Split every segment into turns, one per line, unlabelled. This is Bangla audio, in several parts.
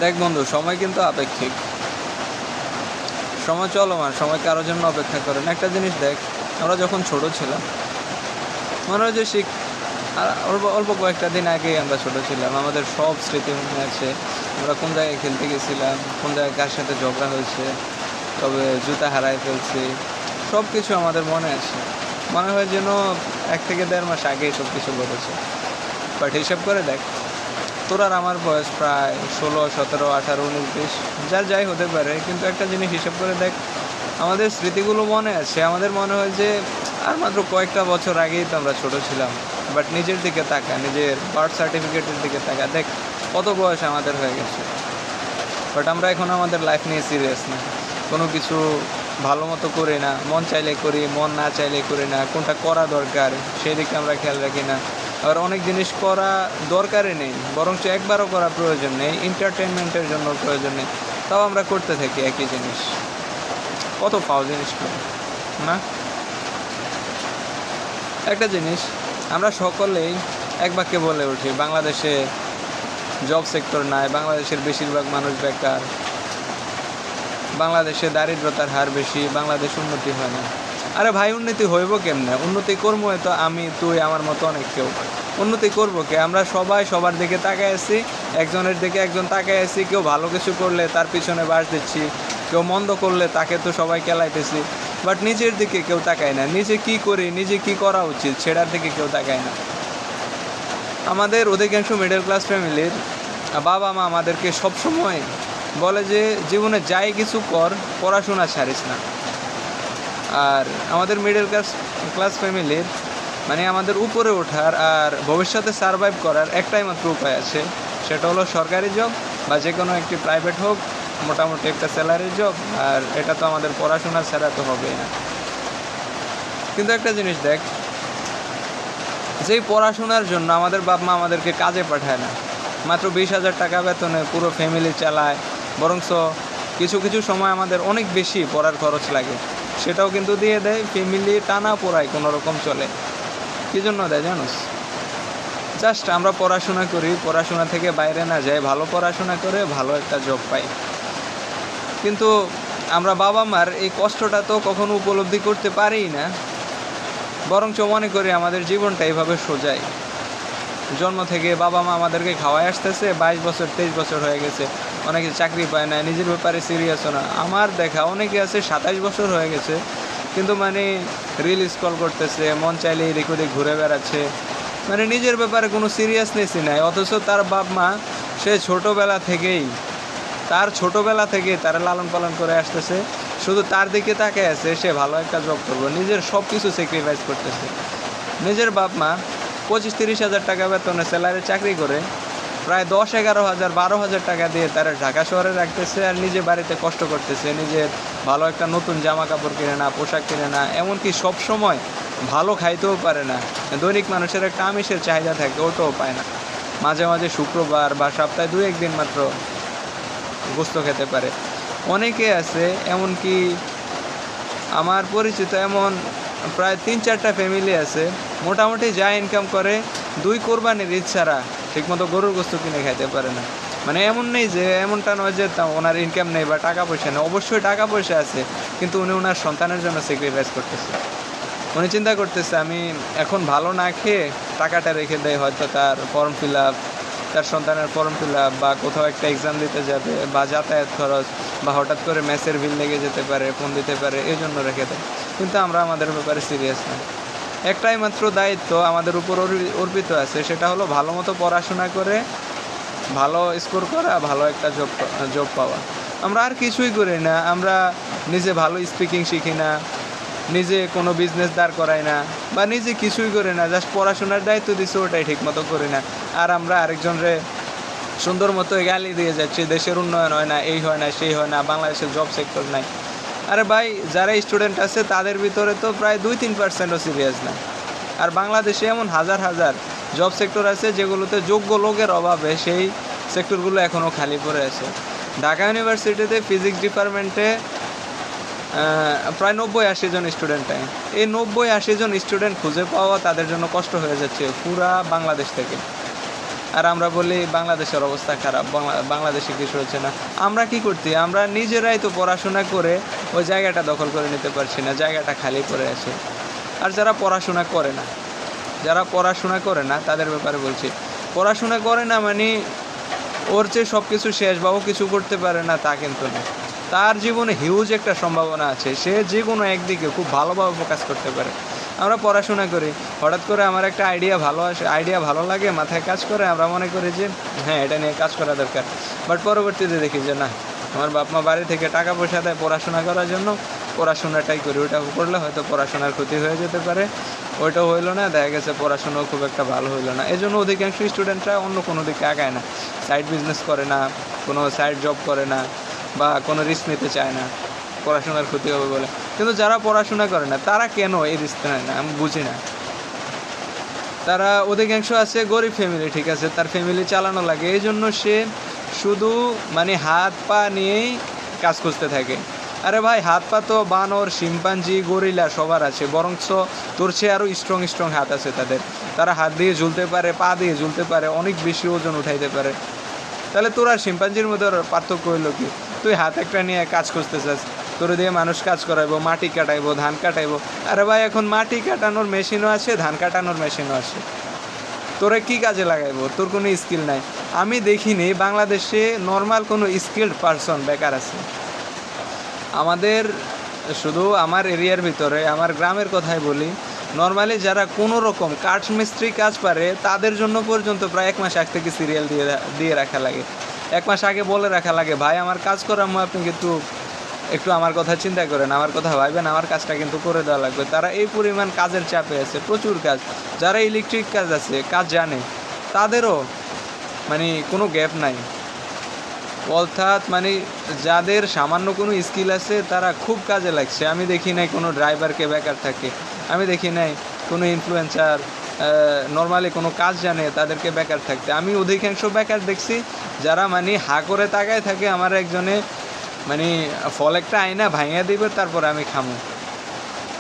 দেখ বন্ধু, সময় কিন্তু আপেক্ষিক, সময় চলমান, সময় কারোর জন্য অপেক্ষা করে না। একটা জিনিস দেখ, আমরা যখন ছোট ছিলাম মনে হয় যে আর অল্প অল্প কয়েকটা দিন আগেই আমরা ছোট ছিলাম, আমাদের সব স্মৃতি মনে আছে। আমরা কোন জায়গায় খেলতে গেছিলাম, কোন জায়গায় কার সাথে ঝগড়া হয়েছে, তবে জুতা হারাই ফেলছি, সব কিছু আমাদের মনে আছে। মনে হয় যেন 1 থেকে দেড় মাস আগেই সব কিছু ঘটেছে। বাট হিসাব করে দেখ, তোর আর আমার বয়স প্রায় 16, 17, 18, 19, 20, যার যাই হতে পারে, কিন্তু একটা জিনিস হিসাব করে দেখ, আমাদের স্মৃতিগুলো মনে আছে। আমাদের মনে হয় যে আর মাত্র কয়েকটা বছর আগেই তো আমরা ছোট ছিলাম। বাট নিজের দিকে তাকা, নিজের বার্থ সার্টিফিকেটের দিকে তাকা, দেখ কত বয়স আমাদের হয়ে গেছে। বাট আমরা এখন আমাদের লাইফ নিয়ে সিরিয়াস না, কোনো কিছু ভালো মতো করি না, মন চাইলে করি, মন না চাইলে করি না, কোনটা করা দরকার সেই দিকে আমরা খেয়াল রাখি না। আবার অনেক জিনিস করা দরকারই নেই, বরঞ্চ একবারও করা প্রয়োজন নেই, এন্টারটেনমেন্টের জন্য প্রয়োজন নেই, তাও আমরা করতে থাকি একই জিনিস। কত পাও জিনিস করে না। একটা জিনিস আমরা সকলেই এক বাক্যে বলে উঠি, বাংলাদেশে জব সেক্টর নাই, বাংলাদেশের বেশিরভাগ মানুষ বেকার, বাংলাদেশে দারিদ্রতার হার বেশি, বাংলাদেশ উন্নতি হয় না। আরে ভাই, উন্নতি হইব কেমনে? উন্নতি করবো তো আমি, তুই, আমার মতো অনেক কেউ। উন্নতি করবো কে? আমরা সবাই সবার দিকে তাকায় আছি, একজনের দিকে একজন তাকায় আছি। কেউ ভালো কিছু করলে তার পিছনে বাস দিচ্ছি, কেউ মন্দ করলে তাকে তো সবাই কেলাইতেছি। বাট নিজের দিকে কেউ তাকায় না, নিজে কি করি, নিজে কি করা উচিত সেটার দিকে কেউ তাকায় না। আমাদের অধিকাংশ মিডল ক্লাস ফ্যামিলির বাবা মা আমাদেরকে সবসময় বলে যে জীবনে যাই কিছু কর, পড়াশোনা ছাড়িস না। আর আমাদের মিডল ক্লাস ফ্যামিলির মানে আমাদের উপরে ওঠার আর ভবিষ্যতে সারভাইভ করার একটাই মাত্র উপায় আছে, সেটা হলো সরকারি জব বা যে কোনো একটি প্রাইভেট হোক, মোটামুটি একটা স্যালারি জব। আর এটা তো আমাদের পড়াশোনা ছাড়া তো হবেই না। কিন্তু একটা জিনিস দেখ, যেই পড়াশোনার জন্য আমাদের বাপ মা আমাদেরকে কাজে পাঠায় না, মাত্র 20,000 টাকা বেতনে পুরো ফ্যামিলি চালায়, বরঞ্চ কিছু কিছু সময় আমাদের অনেক বেশি পড়ার খরচ লাগে, সেটাও কিন্তু দিয়ে দেয়, ফ্যামিলি টানা পড়ায় কোনো রকম চলে। কী জন্য দেয় জানোস? জাস্ট আমরা পড়াশোনা করি, পড়াশোনা থেকে বাইরে না যাই, ভালো পড়াশোনা করে ভালো একটা জব পাই। কিন্তু আমরা বাবা মার এই কষ্টটা তো কখনো উপলব্ধি করতে পারিই না, বরঞ্চ মনে করি আমাদের জীবনটা এইভাবে সোজাই। জন্ম থেকে বাবা মা আমাদেরকে খাওয়াই আসতেছে, 22 বছর 23 বছর হয়ে গেছে, অনেকে চাকরি পায় না, নিজের ব্যাপারে সিরিয়াসও না। আমার দেখা অনেকে আছে 27 বছর হয়ে গেছে, কিন্তু মানে রিল স্ক্রল করতেছে, মন চাইলে এদিক ওদিক ঘুরে বেড়াচ্ছে, মানে নিজের ব্যাপারে কোনো সিরিয়াসনেসই নাই। অথচ তার বাপ মা সে ছোটোবেলা থেকেই তারা লালন পালন করে আসতেছে, শুধু তার দিকে তাকায় আছে সে ভালো একটা জব করবো, নিজের সব কিছু স্যাক্রিফাইস করতেছে। নিজের বাপ মা 25-30 হাজার টাকা বেতনে স্যালারি চাকরি করে প্রায় 10-11 হাজার 12 হাজার টাকা দিয়ে তারা ঢাকা শহরে রাখতেছে, আর নিজে বাড়িতে কষ্ট করতেছে, নিজের ভালো একটা নতুন জামা কাপড় কিনে না, পোশাক কিনে না, এমনকি সব সময় ভালো খাইতেও পারে না। দৈনিক মানুষের একটা আমিষের চাহিদা থাকে, ওটাও পায় না। মাঝে মাঝে শুক্রবার বা সপ্তাহে 2-1 দিন মাত্র গোস্ত খেতে পারে। অনেকে আছে, এমনকি আমার পরিচিত এমন প্রায় 3-4টা ফ্যামিলি আছে, মোটামুটি যা ইনকাম করে 2 কোরবানির ঈদ ছাড়া ঠিকমতো গরুর গোস্ত কিনে খাইতে পারে না। মানে এমন নেই যে, এমনটা নয় যে ওনার ইনকাম নেই বা টাকা পয়সা নেই, অবশ্যই টাকা পয়সা আছে, কিন্তু উনি ওনার সন্তানের জন্য স্যাক্রিফাইস করতেছে। উনি চিন্তা করতেছে আমি এখন ভালো না খেয়ে টাকাটা রেখে দেয়, হয়তো তার ফর্ম ফিল আপ, তার সন্তানের ফর্ম ফিল আপ, বা কোথাও একটা এক্সাম দিতে যাবে, বা যাতায়াত খরচ, বা হঠাৎ করে ম্যাচের বিল লেগে যেতে পারে, ফোন দিতে পারে, এই জন্য রেখে দেয়। কিন্তু আমরা আমাদের ব্যাপারে সিরিয়াস না। একটাই মাত্র দায়িত্ব আমাদের উপর অর্পিত আছে, সেটা হলো ভালো মতো পড়াশোনা করে ভালো স্কোর করা, ভালো একটা জব পাওয়া। আমরা আর কিছুই করি না, আমরা নিজে ভালো স্পিকিং শিখি না, নিজে কোনো বিজনেস দাঁড় করাই না, বা নিজে কিছুই করি না, জাস্ট পড়াশোনার দায়িত্ব দিচ্ছে, ওটাই ঠিক মতো করি না। আর আমরা আরেকজনরে সুন্দর মতো গালি দিয়ে যাচ্ছি, দেশের উন্নয়ন হয় না, এই হয় না, সেই হয় না, বাংলাদেশের জব সেক্টর নাই। আরে ভাই, যারা স্টুডেন্ট আছে তাদের ভিতরে তো প্রায় 2-3%ও সিরিয়াস না। আর বাংলাদেশে এমন হাজার হাজার জব সেক্টর আছে যেগুলোতে যোগ্য লোকের অভাবে সেই সেক্টরগুলো এখনও খালি পড়ে আছে। ঢাকা ইউনিভার্সিটিতে ফিজিক্স ডিপার্টমেন্টে প্রায় 90-80 জন স্টুডেন্ট। এই 90-80 জন স্টুডেন্ট খুঁজে পাওয়া তাদের জন্য কষ্ট হয়ে যাচ্ছে পুরা বাংলাদেশ থেকে। আর আমরা বলি বাংলাদেশের অবস্থা খারাপ, বাংলাদেশে কিছু হচ্ছে না। আমরা কি করছি, আমরা নিজেরাই তো পড়াশোনা করে ওই জায়গাটা দখল করে নিতে পারছি না, জায়গাটা খালি পড়ে আছে। আর যারা পড়াশোনা করে না, যারা পড়াশোনা করে না তাদের ব্যাপারে বলছি, পড়াশোনা করে না মানে ওর চেয়ে সব কিছু শেষ বা ও কিছু করতে পারে না তা কিন্তু না। তার জীবনে হিউজ একটা সম্ভাবনা আছে, সে যে কোনো একদিকে খুব ভালোভাবে ফোকাস করতে পারে। আমরা পড়াশোনা করি, হঠাৎ করে আমার একটা আইডিয়া ভালো আসে, আইডিয়া ভালো লাগে, মাথায় কাজ করে, আমরা মনে করি যে হ্যাঁ এটা নিয়ে কাজ করা দরকার। বাট পরবর্তীতে দেখি যে না, আমার বাপ মা বাড়ি থেকে টাকা পয়সা দেয় পড়াশোনা করার জন্য, পড়াশোনাটাই করি, ওটা করলে হয়তো পড়াশোনার ক্ষতি হয়ে যেতে পারে, ওইটাও হইলো না, দেখা গেছে পড়াশোনাও খুব একটা ভালো হইলো না। এই জন্য অধিকাংশ স্টুডেন্টরা অন্য কোনো দিকে আগায় না, সাইড বিজনেস করে না, কোনো সাইড জব করে না, বা কোনো রিস্ক নিতে চায় না পড়াশোনার ক্ষতি হবে বলে। কিন্তু যারা পড়াশোনা করে না তারা কেন এই রিস্ক নেয় না আমি বুঝি না। তারা অধিকাংশ আছে গরিব ফ্যামিলি, ঠিক আছে, তার ফ্যামিলি চালানো লাগে, এই জন্য সে শুধু মানে হাত পা নিয়েই কাজ খুঁজতে থাকে। আরে ভাই, হাত পা তো বানর, শিম্পাঞ্জি, গরিলা সবার আছে, বরঞ্চ তোর চেয়ে আরও স্ট্রং স্ট্রং হাত আছে তাদের। তারা হাত দিয়ে ঝুলতে পারে, পা দিয়ে ঝুলতে পারে, অনেক বেশি ওজন উঠাইতে পারে। তাহলে তোর আর শিম্পাঞ্জির মধ্যে পার্থক্য হইলো কি? তুই হাত একটা নিয়ে কাজ খুঁজতে চাস, তোর দিয়ে মানুষ কাজ করাইবো, মাটি কাটাইবো, ধান কাটাইবো। আরে ভাই, এখন মাটি কাটানোর মেশিনও আছে, ধান কাটানোর মেশিনও আছে, তোরা কি কাজে লাগাইবো? তোর কোনো স্কিল নাই। আমি দেখিনি বাংলাদেশে নর্মাল কোনো স্কিল্ড পারসন বেকার আছে। আমাদের শুধু আমার এরিয়ার ভিতরে, আমার গ্রামের কথাই বলি, নর্মালি যারা কোনো রকম কাঠ মিস্ত্রি কাজ পারে তাদের জন্য পর্যন্ত প্রায় 1 মাস আগে থেকে সিরিয়াল দিয়ে রাখা লাগে। 1 মাস আগে বলে রাখা লাগে, ভাই আমার কাজ করার আপনি কিন্তু একটু আমার কথা চিন্তা করেন, আমার কথা ভাইবেন, আমার কাজটা কিন্তু করে দেওয়া লাগবে। তারা এই পরিমাণ কাজের চাপে আছে, প্রচুর কাজ। যারা ইলেকট্রিক কাজ আছে, কাজ জানে, তাদেরও মানে কোনো গ্যাপ নাই। অর্থাৎ মানে যাদের সামান্য কোনো স্কিল আছে তারা খুব কাজে লাগছে। আমি দেখি নাই কোনো ড্রাইভারকে বেকার থাকে, আমি দেখি নাই কোনো ইনফ্লুয়েন্সার নর্মালি কোনো কাজ জানে তাদেরকে বেকার থাকতে। আমি অধিকাংশ বেকার দেখছি যারা মানে হা করে তাকায় থাকে, আমার একজনে মানে ফল একটা আয়না ভাঙিয়ে দিবে, তারপরে আমি খামো।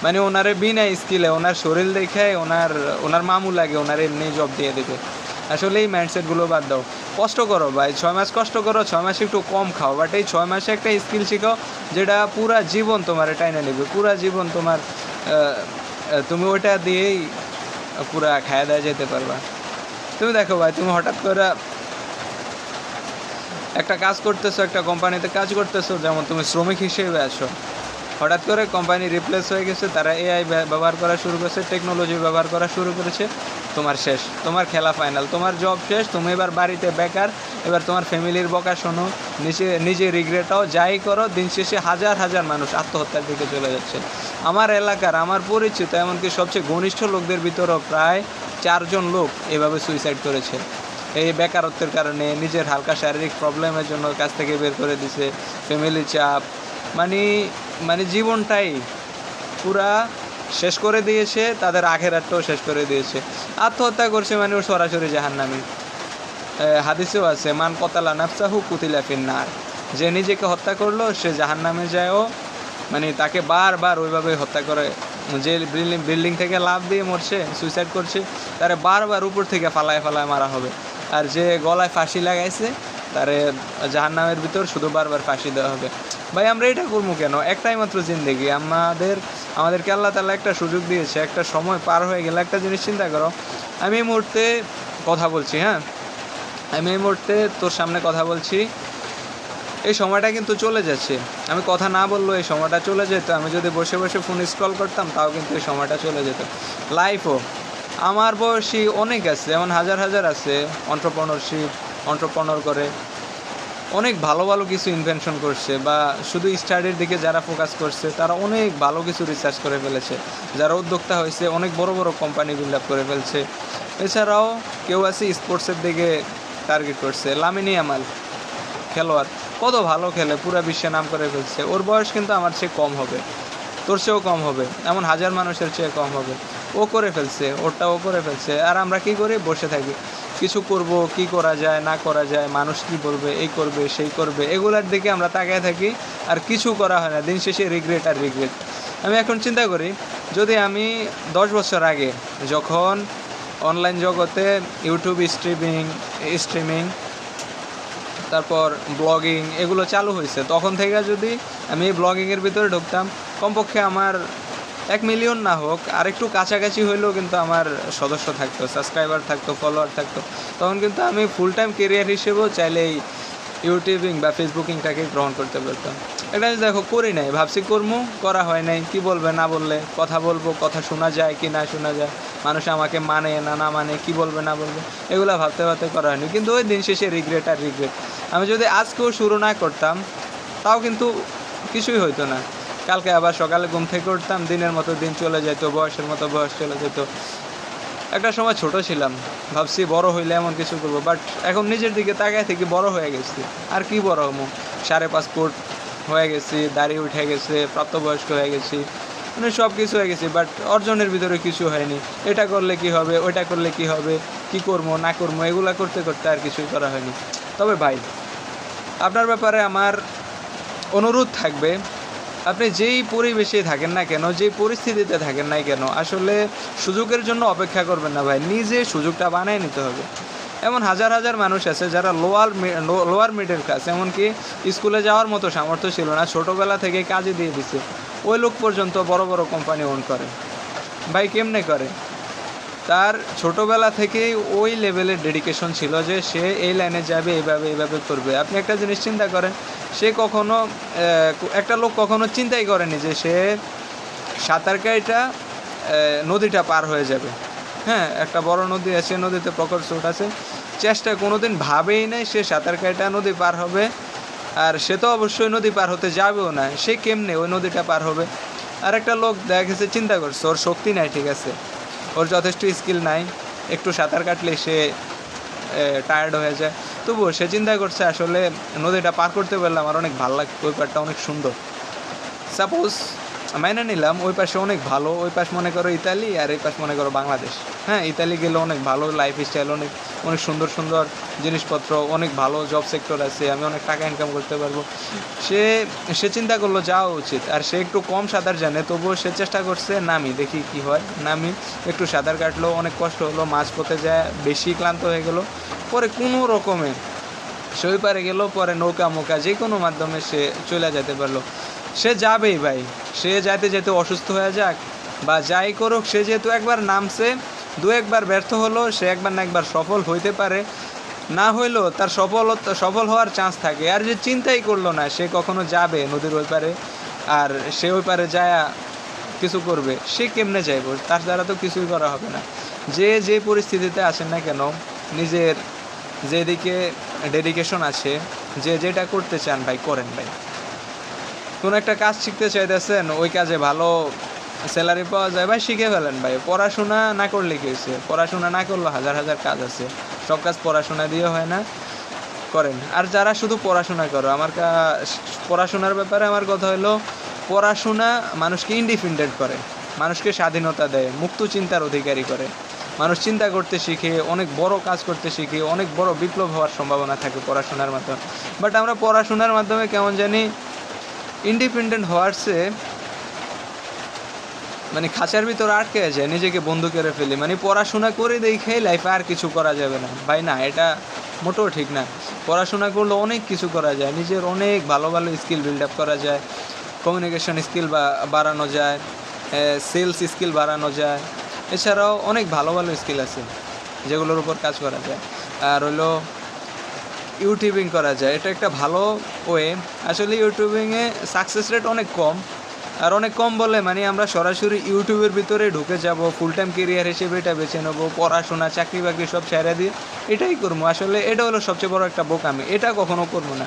মানে ওনারে বিনা স্কিলে, ওনার শরীর দেখে ওনার মামু লাগে, ওনার এমনি জব দিয়ে দেবে। আসলে এই মাইন্ডসেটগুলো বাদ দাও, কষ্ট করো ভাই, 6 মাস কষ্ট করো, 6 মাসে একটু কম খাও, বাট এই 6 মাসে একটা স্কিল শিখাও যেটা পুরা জীবন তোমার টাইনে নেবে, পুরা জীবন তোমার তুমি ওইটা দিয়েই পুরা খায়া দেয়া যেতে পারবা। তুমি দেখো ভাই, তুমি হঠাৎ করে একটা কাজ করতেছো, একটা কোম্পানিতে কাজ করতেছো, যেমন তুমি শ্রমিক হিসেবে আছো, হঠাৎ করে কোম্পানি রিপ্লেস হয়ে গেছে, তারা এআই ব্যবহার করা শুরু করেছে, টেকনোলজি ব্যবহার করা শুরু করেছে, তোমার শেষ, তোমার খেলা ফাইনাল, তোমার জব শেষ, তুমি এবার বাড়িতে বেকার। এবার তোমার ফ্যামিলির বকা শোনো, নিজে রিগ্রেটাও, যাই করো, দিন শেষে হাজার হাজার মানুষ আত্মহত্যার দিকে চলে যাচ্ছে। আমার এলাকার, আমার পরিচিত, এমনকি সবচেয়ে ঘনিষ্ঠ লোকদের ভিতরেও প্রায় 4 জন লোক এভাবে সুইসাইড করেছে। এই বেকারত্বের কারণে, নিজের হালকা শারীরিক প্রবলেমের জন্য কাছ থেকে বের করে দিছে, ফ্যামিলি চাপ, মানে জীবনটাই পুরা শেষ করে দিয়েছে, তাদের আখেরাতটাও শেষ করে দিয়েছে। আত্মহত্যা করছে মানে ও সরাসরি জাহান্নামী। হাদিসেও আছে, মান কতালা নাফসাহু কুতিলা ফিন্নার, যে নিজেকে হত্যা করলো সে জাহান্নামে যায়ও, মানে তাকে বারবার ওইভাবে হত্যা করে। যে বিল্ডিং থেকে লাফ দিয়ে মরছে, সুইসাইড করছে, তারে বারবার উপর থেকে ফালায় ফালায় মারা হবে। আর যে গলায় ফাঁসি লাগাইছে তারে জাহান্নামের ভিতর শুধু বারবার ফাঁসি দেওয়া হবে। ভাই আমরা এটা করবো কেন? একটাই মাত্র জিন্দেগি, আমাদেরকে আল্লাহ তাআলা একটা সুযোগ দিয়েছে, একটা সময় পার হয়ে গেলে। একটা জিনিস চিন্তা করো, আমি এই মুহূর্তে কথা বলছি, হ্যাঁ, আমি এই মুহূর্তে তোর সামনে কথা বলছি, এই সময়টা কিন্তু চলে যাচ্ছে। আমি কথা না বললেও এই সময়টা চলে যেত। আমি যদি বসে বসে ফোন স্ক্রল করতাম তাও কিন্তু এই সময়টা চলে যেত। লাইফও আমার বয়সী অনেক আছে, যেমন হাজার হাজার আছে অন্টারপ্রেনার করে অনেক ভালো ভালো কিছু ইনভেনশন করছে, বা শুধু স্টাডির দিকে যারা ফোকাস করছে তারা অনেক ভালো কিছু রিসার্চ করে ফেলেছে। যারা উদ্যোক্তা হয়েছে অনেক বড় বড় কোম্পানি বিল্ড আপ করে ফেলছে। এছাড়াও কেউ আছে স্পোর্টসের দিকে টার্গেট করছে। লামিনী আমাল খেলোয়াড়, কত ভালো খেলে, পুরো বিশ্বে নাম করে ফেলছে। ওর বয়স কিন্তু আমার চেয়ে কম হবে, তোর চেয়েও কম হবে, এমন হাজার মানুষের চেয়ে কম হবে। ও করে ফেলছে, ওরটা ও করে ফেলছে। আর আমরা কি করি? বসে থাকি, কিছু করব, কি করা যায় না করা যায়, মানুষ কি বলবে, এই করবে সেই করবে, এগুলার দিকে আমরা তাকায় থাকি, আর কিছু করা হয় না। দিন শেষে রিগ্রেট আর রিগ্রেট। আমি এখন চিন্তা করি, যদি আমি 10 বছর আগে যখন অনলাইন জগতে ইউটিউব স্ট্রিমিং তারপর ব্লগিং এগুলো চালু হয়েছে, তখন থেকে যদি আমি ব্লগিংয়ের ভিতরে ঢুকতাম, কমপক্ষে আমার 1 মিলিয়ন না হোক আর একটু কাছাকাছি হইলেও কিন্তু আমার সদস্য থাকতো, সাবস্ক্রাইবার থাকতো, ফলোয়ার থাকতো, তখন কিন্তু আমি ফুল টাইম কেরিয়ার হিসেবেও চাইলে এই ইউটিউবিং বা ফেসবুকিংটাকে গ্রহণ করতে পারতাম। এটা আমি দেখো করি নাই, ভাবছি করবো, করা হয় নাই। কি বলবে না বললে, কথা বলবো, কথা শোনা যায় কি না শোনা যায়, মানুষ আমাকে মানে না মানে, কি বলবে না বলবে, এগুলো ভাবতে ভাবতে করা হয়নি। কিন্তু ওই দিন শেষে রিগ্রেট আর রিগ্রেট। আমি যদি আজকেও শুরু না করতাম তাও কিন্তু কিছুই হইতো না। কালকে আবার সকালে ঘুম থেকে উঠতাম, দিনের মতো দিন চলে যেত, বয়সের মতো বয়স চলে যেত। একটা সময় ছোট ছিলাম, ভাবছি বড় হইলে এমন কিছু করবো, বাট এখন নিজের দিকে তাকায় থেকে বড় হয়ে গেছি। আর কি বড় হবো, 5.5 ফুট হয়ে গেছি, দাড়ি উঠে গেছে, প্রাপ্তবয়স্ক হয়ে গেছি, মানে সব কিছু হয়ে গেছি, বাট অর্জনের ভিতরে কিছু হয়নি। এটা করলে কি হবে, ওইটা করলে কি হবে, কি করবো না করবো, এগুলা করতে করতে আর কিছুই করা হয়নি। তবে ভাই, আপনার ব্যাপারে আমার অনুরোধ থাকবে, আপনি যেই পরিবেশে থাকেন না কেন, যেই পরিস্থিতিতে থাকেন না কেন, আসলে সুযোগের জন্য অপেক্ষা করবেন না ভাই, নিজে সুযোগটা বানিয়ে নিতে হবে। এমন হাজার হাজার মানুষ আছে যারা লোয়ার মিডল ক্লাস, এমনকি স্কুলে যাওয়ার মতো সামর্থ্য ছিল না, ছোটোবেলা থেকে কাজে দিয়ে দিছে, ওই লোক পর্যন্ত বড় বড় কোম্পানি ওন করে। ভাই কেমনে করে? তার ছোটোবেলা থেকেই ওই লেভেলের ডেডিকেশন ছিল যে সে এই লাইনে যাবে, এইভাবে করবে। আপনি একটা জিনিস চিন্তা করেন, সে কখনো একটা লোক কখনো চিন্তাই করেনি যে সে সাঁতার কাইটা নদীটা পার হয়ে যাবে। হ্যাঁ, একটা বড় নদী আছে, নদীতে প্রখর স্রোত আছে, চেষ্টা কোনোদিন ভাবেই নাই সে সাঁতার কাইটা নদী পার হবে। আর সে তো অবশ্যই নদী পার হতে যাবেও না, সে কেমনে ওই নদীটা পার হবে? আর একটা লোক দেখা গেছে চিন্তা করছে, ওর শক্তি নাই, ঠিক আছে, ওর যথেষ্ট স্কিল নাই, একটু সাঁতার কাটলে সে টায়ার্ড হয়ে যায়, তবুও সে চিন্তা করছে আসলে নদীটা পার করতে পারলে আমার অনেক ভালো লাগবে, ওই পারটা অনেক সুন্দর। সাপোজ মাইনে নিলাম ওই পাশে অনেক ভালো, ওই পাশ মনে করো ইতালি আর এই পাশ মনে করো বাংলাদেশ। হ্যাঁ, ইতালি গেলে অনেক ভালো লাইফ স্টাইল, অনেক অনেক সুন্দর সুন্দর জিনিসপত্র, অনেক ভালো জব সেক্টর আছে, আমি অনেক টাকা ইনকাম করতে পারবো। সে চিন্তা করলো যাওয়া উচিত, আর সে একটু কম সাঁতার জানে, তবুও সে চেষ্টা করছে নামি, দেখি কি হয়। নামি একটু সাঁতার কাটলো, অনেক কষ্ট হলো, মাঝপথে যায় বেশি ক্লান্ত হয়ে গেল, পরে কোনো রকমে সে ওই পারে গেল, পরে নৌকা মোকা যে কোনো মাধ্যমে সে চলে যেতে পারলো। সে যাবেই ভাই, সে যাইতে যেতে অসুস্থ হয়ে যাক বা যাই করুক, সে যেহেতু একবার নামছে, 2-1 ব্যর্থ হলো, সে একবার না একবার সফল হইতে পারে, না হইলেও তার সফল হওয়ার চান্স থাকে। আর যে চিন্তাই করলো না সে কখনো যাবে নদীর ওই পারে, আর সে ওই পারে যায় কিছু করবে, সে কেমনে যাইব? তার দ্বারা তো কিছুই করা হবে না। যে পরিস্থিতিতে আছেন না কেন, নিজের যেদিকে ডেডিকেশন আছে, যেটা করতে চান ভাই, করেন ভাই। কোনো একটা কাজ শিখতে চাইতেছেন, ওই কাজে ভালো স্যালারি পাওয়া যায়, ভাই শিখে ফেলেন ভাই। পড়াশোনা না করলে কি হয়েছে, পড়াশোনা না করলেও হাজার হাজার কাজ আছে, সব কাজ পড়াশোনা দিয়ে হয় না, করেন। আর যারা শুধু পড়াশোনা করো, পড়াশোনার ব্যাপারে আমার কথা হলো, পড়াশোনা মানুষকে ইন্ডিপেন্ডেন্ট করে, মানুষকে স্বাধীনতা দেয়, মুক্ত চিন্তার অধিকারী করে, মানুষ চিন্তা করতে শিখে, অনেক বড় কাজ করতে শিখে, অনেক বড় বিপ্লব হওয়ার সম্ভাবনা থাকে পড়াশোনার মাধ্যমে। বাট আমরা পড়াশোনার মাধ্যমে কেমন জানি ইন্ডিপেন্ডেন্ট হওয়ার চেয়ে মানে খাঁচার ভিতর আটকে যায়, নিজেকে বন্ধু করে ফেলি, মানে পড়াশোনা করে দেখে লাইফে আর কিছু করা যাবে না ভাই। না, এটা মোটেও ঠিক না। পড়াশোনা করলে অনেক কিছু করা যায়, নিজের অনেক ভালো ভালো স্কিল বিল্ড আপ করা যায়, কমিউনিকেশন স্কিল বাড়ানো যায়, সেলস স্কিল বাড়ানো যায়, এছাড়াও অনেক ভালো ভালো স্কিল আছে যেগুলোর উপর কাজ করা যায়। আর হলো ইউটিউবিং করা যায়, এটা একটা ভালো ওয়ে। আসলে ইউটিউবিংয়ে সাকসেস রেট অনেক কম, আর অনেক কম বলে মানে আমরা সরাসরি ইউটিউবের ভিতরে ঢুকে যাব, ফুল টাইম কেরিয়ার হিসেবে এটা বেছে নেবো, পড়াশোনা চাকরি বাকরি সব ছেড়ে দিয়ে এটাই করবো। আসলে এটা হলো সবচেয়ে বড় একটা বোকামি, এটা কখনো করবো না।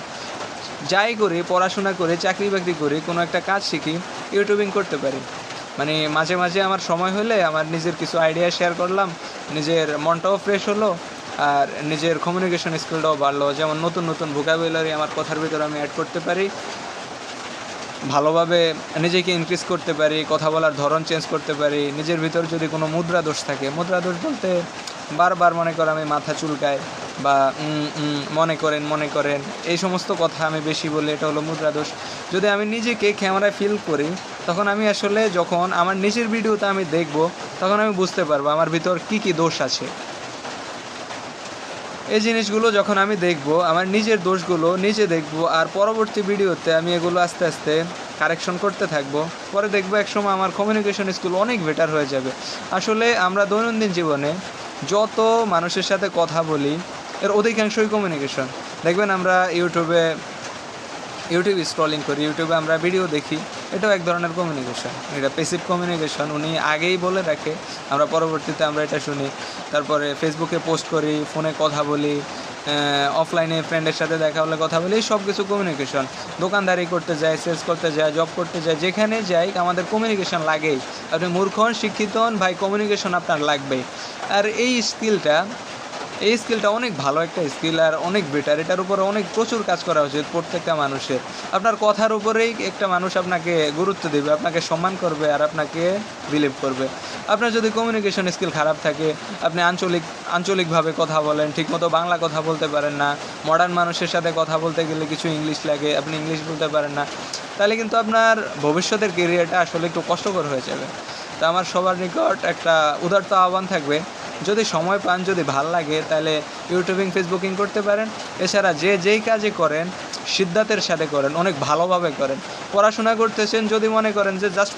যাই করি, পড়াশোনা করে চাকরি বাকরি করি, কোনো একটা কাজ শিখি, ইউটিউবিং করতে পারি। মানে মাঝে মাঝে আমার সময় হলে আমার নিজের কিছু আইডিয়া শেয়ার করলাম, নিজের মনটাও ফ্রেশ হলো, আর নিজের কমিউনিকেশন স্কিলটাও বাড়লো। যেমন নতুন নতুন ভোকাবুলারি আমার কথার ভিতরে আমি অ্যাড করতে পারি, ভালোভাবে নিজেকে ইনক্রিজ করতে পারি, কথা বলার ধরন চেঞ্জ করতে পারি। নিজের ভিতর যদি কোনো মুদ্রা দোষ থাকে, মুদ্রা দোষ বলতে বারবার মনে করেন আমি মাথা চুলকায় বা মনে করেন এই সমস্ত কথা আমি বেশি বলি, এটা হলো মুদ্রা দোষ। যদি আমি নিজেকে ক্যামেরায় ফিল করি, তখন আমি আসলে যখন আমার নিজের ভিডিওতে আমি দেখব, তখন আমি বুঝতে পারবো আমার ভিতর কি কি দোষ আছে। এই জিনিসগুলো যখন আমি দেখব, আমার নিজের দোষগুলো নিজে দেখব, আর পরবর্তী ভিডিওতে আমি এগুলো আস্তে আস্তে কারেকশন করতে থাকবো। পরে দেখবো একসময় আমার কমিউনিকেশন স্কিল অনেক বেটার হয়ে যাবে। আসলে আমরা দৈনন্দিন জীবনে যত মানুষের সাথে কথা বলি, এর অধিকাংশই কমিউনিকেশন। দেখবেন আমরা ইউটিউব স্ক্রলিং করি, ইউটিউবে আমরা ভিডিও দেখি, এটাও এক ধরনের কমিউনিকেশন। এটা প্যাসিভ কমিউনিকেশন, উনি আগেই বলে রাখে, আমরা পরবর্তীতে আমরা এটা শুনি। তারপরে ফেসবুকে পোস্ট করি, ফোনে কথা বলি, অফলাইনে ফ্রেন্ডের সাথে দেখা হলে কথা বলি, এই সব কিছু কমিউনিকেশন। দোকানদারি করতে যায়, সেলস করতে যায়, জব করতে যায়, যেখানে যাই আমাদের কমিউনিকেশন লাগেই। আপনি মূর্খ হন, শিক্ষিত হন, ভাই কমিউনিকেশন আপনার লাগবেই। আর এই স্কিলটা অনেক ভালো একটা স্কিল, আর অনেক বেটার। এটার উপরে অনেক প্রচুর কাজ করা উচিত প্রত্যেকটা মানুষের। আপনার কথার উপরেই একটা মানুষ আপনাকে গুরুত্ব দেবে, আপনাকে সম্মান করবে, আর আপনাকে বিলিভ করবে। আপনার যদি কমিউনিকেশন স্কিল খারাপ থাকে, আপনি আঞ্চলিকভাবে কথা বলেন, ঠিকমতো বাংলা কথা বলতে পারেন না, মডার্ন মানুষের সাথে কথা বলতে গেলে কিছু ইংলিশ লাগে, আপনি ইংলিশ বলতে পারেন না, তাহলে কিন্তু আপনার ভবিষ্যতের কেরিয়ারটা আসলে একটু কষ্টকর হয়ে যাবে। তো আমার সবার নিকট একটা উদারত আহ্বান থাকবে, যদি সময় পান, যদি ভাল লাগে, তাহলে ইউটিউবিং, ফেসবুকিং করতে পারেন। এছাড়া যেই কাজে করেন সিদ্ধান্তের সাথে করেন, অনেক ভালোভাবে করেন। পড়াশোনা করতেছেন, যদি মনে করেন যে জাস্ট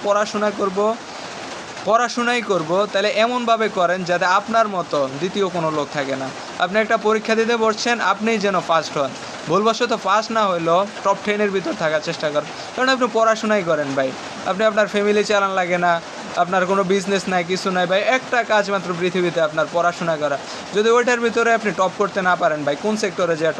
পড়াশোনাই করব, তাহলে এমনভাবে করেন যাতে আপনার মতো দ্বিতীয় কোনো লোক থাকে না। আপনি একটা পরীক্ষা দিতে বসছেন, আপনিই যেন ফার্স্ট হন। ভুলবশত ফার্স্ট না হইলেও টপ 10-এর ভিতর থাকার চেষ্টা করেন, কারণ আপনি পড়াশোনাই করেন ভাই। আপনি আপনার ফ্যামিলি চালান লাগে না, আপনার কোনো বিজনেস নাই, কিছু নাই ভাই, একটা কাজ মাত্র পৃথিবীতে আপনার পড়াশোনা করা। যদি ওইটার ভিতরে আপনি টপ করতে না পারেন ভাই, কোন সেক্টরে যেয়ে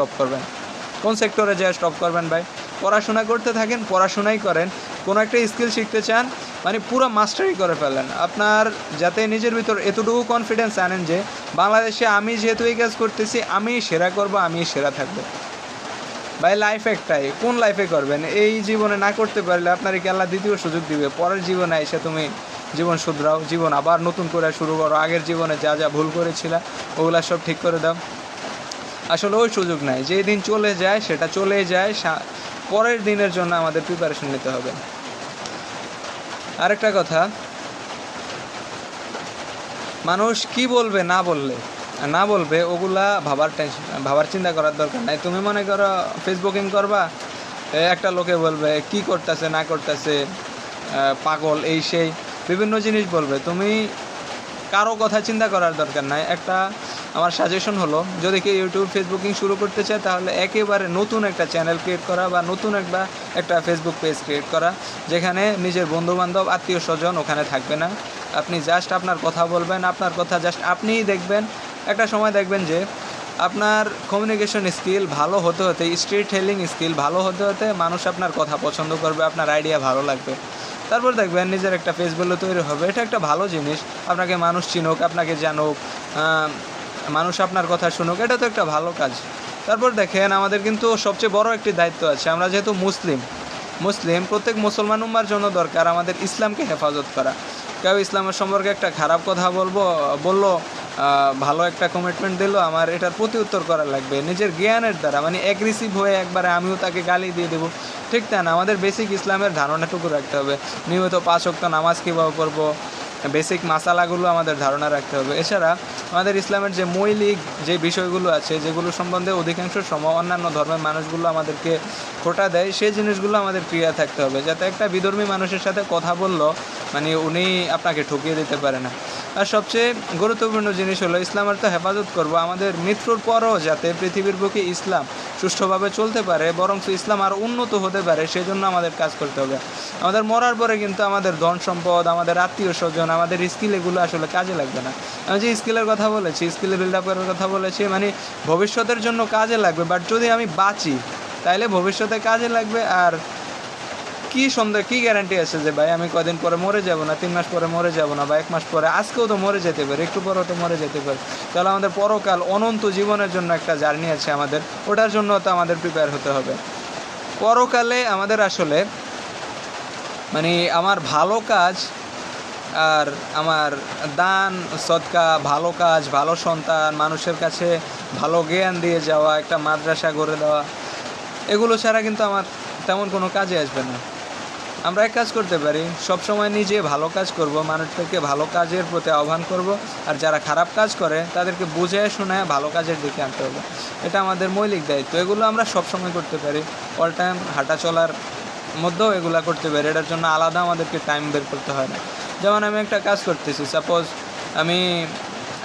টপ করবেন ভাই? পড়াশোনা করতে থাকেন, পড়াশোনাই করেন। কোনো একটা স্কিল শিখতে চান, মানে পুরো মাস্টারি করে ফেলেন। আপনার যাতে নিজের ভিতর এতটুকু কনফিডেন্স আনেন যে বাংলাদেশে আমি যেহেতু এই কাজ করতেছি, আমি সেরা করব, আমি সেরা থাকবো। ভাই লাইফ একটাই, কোন লাইফে করবেন? এই জীবনে না করতে পারলে আপনার কি আল্লাহ দ্বিতীয় সুযোগ দিবে? পরের জীবনে এসে তুমি জীবন শুধরাও, জীবন আবার নতুন করে শুরু করো, আগের জীবনে যা যা ভুল করেছিলা ওগুলা সব ঠিক করে দাও। আসলে ওই সুযোগ নাই, যেই দিন চলে যায় সেটা চলেই যায়, পরের দিনের জন্য আমাদের প্রিপারেশন নিতে হবে। আরেকটা কথা, মানুষ কি বলবে না বলবে ওগুলা ভাবার চিন্তা করার দরকার নাই। তুমি মনে করো ফেসবুকিং করবা, একটা লোকে বলবে কি করতেছে না করতেছে, পাগল, এই সেই বিভিন্ন জিনিস বলবে। তুমি কারো কথা চিন্তা করার দরকার নাই। আমার সাজেশন হলো, যদি কেউ ইউটিউব, ফেসবুকিং শুরু করতে চায়, তাহলে একেবারে নতুন একটা চ্যানেল ক্রিয়েট করা, বা নতুন একটা ফেসবুক পেজ ক্রিয়েট করা, যেখানে নিজের বন্ধুবান্ধব, আত্মীয় স্বজন ওখানে থাকবে না। আপনি জাস্ট আপনার কথা বলবেন, আপনার কথা জাস্ট আপনিই দেখবেন। একটা সময় দেখবেন যে আপনার কমিউনিকেশন স্কিল ভালো হতে হতে, স্ট্রিট টেলিং স্কিল ভালো হতে হতে মানুষ আপনার কথা পছন্দ করবে, আপনার আইডিয়া ভালো লাগবে। তারপর দেখবেন নিজের একটা পেজ ভ্যালু তৈরি হবে। এটা একটা ভালো জিনিস, আপনাকে মানুষ চিনুক, আপনাকে জানুক, মানুষ আপনার কথা শুনুক, এটা তো একটা ভালো কাজ। তারপর দেখেন, আমাদের কিন্তু সবচেয়ে বড় একটি দায়িত্ব আছে। আমরা যেহেতু মুসলিম, প্রত্যেক মুসলমান উম্মার জন্য দরকার আমাদের ইসলামকে হেফাজত করা। কেউ ইসলামের সম্পর্কে একটা খারাপ কথা বললো, ভালো একটা কমিটমেন্ট দিল, আমার এটার প্রতি উত্তর করা লাগবে নিজের জ্ঞানের দ্বারা, মানে অ্যাগ্রেসিভ হয়ে একবারে আমিও তাকে গালি দিয়ে দেবো, ঠিক তা না। আমাদের বেসিক ইসলামের ধারণাটুকু রাখতে হবে। নিয়মিত 5 ওয়াক্ত নামাজ কীভাবে পড়বো, বেসিক মাসালাগুলো আমাদের ধারণা রাখতে হবে। এছাড়া আমাদের ইসলামের যে মৌলিক যে বিষয়গুলো আছে, যেগুলো সম্বন্ধে অধিকাংশ সময় অন্যান্য ধর্মের মানুষগুলো আমাদেরকে খোঁটা দেয়, সেই জিনিসগুলো আমাদের ক্লিয়ার থাকতে হবে, যাতে একটা বিধর্মী মানুষের সাথে কথা বললো মানে উনি আপনাকে ঠকিয়ে দিতে পারে না। আর সবচেয়ে গুরুত্বপূর্ণ জিনিস হলো, ইসলামের তো হেফাজত করব, আমাদের মৃত্যুর পরও যাতে পৃথিবীর বুকে ইসলাম সুষ্ঠুভাবে চলতে পারে, বরং ইসলাম আরও উন্নত হতে পারে, সেই জন্য আমাদের কাজ করতে হবে। আমাদের মরার পরে কিন্তু আমাদের ধন সম্পদ, আমাদের আত্মীয় স্বজন, আমাদের স্কিল, এগুলো আসলে কাজে লাগবে না। আমি যে স্কিলের কথা বলেছি, স্কিলে বিল্ড আপ করার কথা বলেছি, মানে ভবিষ্যতের জন্য কাজে লাগবে। বাট যদি আমি বাঁচি, তাহলে ভবিষ্যতে কাজে লাগবে। আর কি গ্যারান্টি আছে যে ভাই আমি কদিন পরে মরে যাব না, 3 মাস পরে মরে যাব না, বা 1 মাস পরে? আজকেও তো মরে যেতে পারে, একটু পরেও তো মরে যেতে পারে। তাহলে আমাদের পরকাল, অনন্ত জীবনের জন্য একটা জার্নি আছে আমাদের, ওটার জন্য তো আমাদের প্রিপেয়ার হতে হবে। পরকালে আমাদের আসলে মানে আমার ভালো কাজ আর আমার দান সদকা, ভালো কাজ, ভালো সন্তান, মানুষের কাছে ভালো জ্ঞান দিয়ে যাওয়া, একটা মাদ্রাসা গড়ে দেওয়া, এগুলো ছাড়া কিন্তু আমার তেমন কোনো কাজে আসবে না। আমরা এক কাজ করতে পারি, সবসময় নিজে ভালো কাজ করব, মানুষদেরকে ভালো কাজের প্রতি আহ্বান করব, আর যারা খারাপ কাজ করে তাদেরকে বুঝে শুনে ভালো কাজের দিকে আনতে হবে। এটা আমাদের মৌলিক দায়িত্ব। এগুলো আমরা সবসময় করতে পারি, অল টাইম হাঁটা চলার মধ্যেও এগুলো করতে পারি। এটার জন্য আলাদা আমাদেরকে টাইম বের করতে হয় না। যেমন আমি একটা কাজ করতেছি, সাপোজ আমি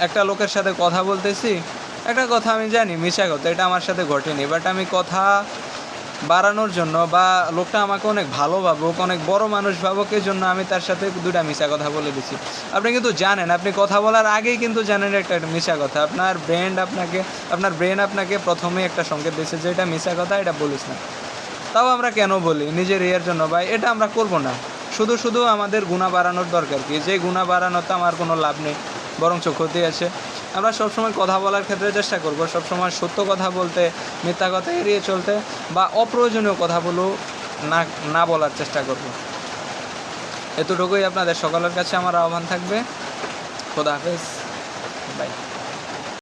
একটা লোকের সাথে কথা বলতেছি, একটা কথা আমি জানি মিশা কথা, এটা আমার সাথে ঘটেনি, বাট আমি কথা বাড়ানোর জন্য বা লোকটা আমাকে অনেক ভালো ভাবুক, অনেক বড় মানুষ ভাবুক, এই জন্য আমি তার সাথে দুটা মিশা কথা বলে দিচ্ছি। আপনি কিন্তু জানেন, আপনি কথা বলার আগেই কিন্তু জানেন একটা মিশা কথা। আপনার ব্রেন আপনাকে প্রথমেই একটা সংকেত দিচ্ছে যে এটা মিশা কথা, এটা বলিস না। তাও আমরা কেন বলি? নিজের ইয়ের জন্য। ভাই এটা আমরা করব না। শুধু শুধু আমাদের গুণা বাড়ানোর দরকার কি? যে গুণা বাড়ানোতে আমার কোনো লাভ নেই, বরঞ্চ ক্ষতি আছে। আমরা সবসময় কথা বলার ক্ষেত্রে চেষ্টা করব সবসময় সত্য কথা বলতে, মিথ্যা কথা এড়িয়ে চলতে, বা অপ্রয়োজনীয় কথাগুলো না বলার চেষ্টা করব। এতটুকুই আপনাদের সকলের কাছে আমার আহ্বান থাকবে। খোদা হাফেজ, বাই।